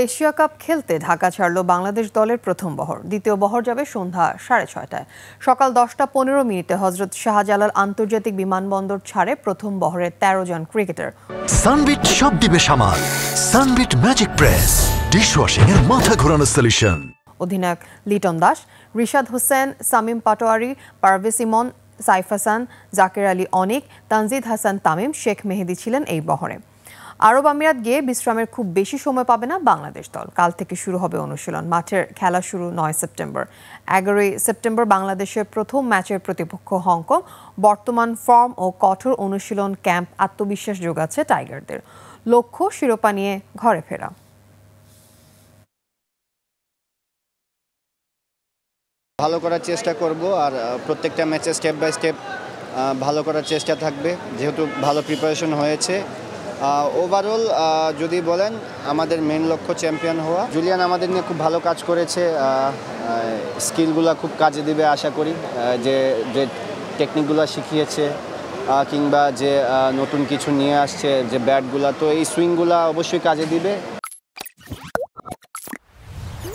Asia cup খেলতে ঢাকা ছাড়ল বাংলাদেশ দলের প্রথম বহর। দ্বিতীয় বহর যাবে সন্ধ্যা 6:30টায়। সকাল 10টা 15 মিনিটে হজরত শাহজালাল আন্তর্জাতিক বিমানবন্দর ছাড়ে প্রথম বহরের 13 জন ক্রিকেটার। সানবিট সব দিবে সামাল। সানবিট ম্যাজিক প্রেস ডিশওয়াশিং এর মাথা ঘোরানো সলিউশন। অধিনায়ক লিটন দাস, রিশাদ হোসেন, সামিম পাটোয়ারি, পারভেজ ইমন, সাইফ হাসান, জাকের আলী অনিক, তানজিদ হাসান তামিম, শেখ মেহেদী ছিলেন এই বহরে। আরব আমিরাত গিয়ে বিশ্রামের খুব বেশি সময় পাবে না বাংলাদেশ দল। কাল থেকে শুরু হবে অনুশীলন। মাঠের খেলা শুরু 9 সেপ্টেম্বর। 11ই সেপ্টেম্বর বাংলাদেশের প্রথম ম্যাচের প্রতিপক্ষ হংকং। বর্তমান ফর্ম ও কঠোর অনুশীলন ক্যাম্প আত্মবিশ্বাস যোগাচ্ছে টাইগারদের। লক্ষ্য শিরোপা নিয়ে ঘরে ফেরা। ভালো করার চেষ্টা করব, আর প্রত্যেকটা ম্যাচে স্টেপ বাই স্টেপ ভালো করার চেষ্টা থাকবে, যেহেতু ভালো প্রিপারেশন হয়েছে। ওভারঅল যদি বলেন, আমাদের মেন লক্ষ্য চ্যাম্পিয়ন হওয়া। জুলিয়ান আমাদের নিয়ে খুব ভালো কাজ করেছে, স্কিলগুলো খুব কাজে দিবে আশা করি। যে যে টেকনিকগুলো শিখিয়েছে কিংবা যে নতুন কিছু নিয়ে আসছে, যে ব্যাটগুলো, তো এই সুইংগুলো অবশ্যই কাজে দিবে।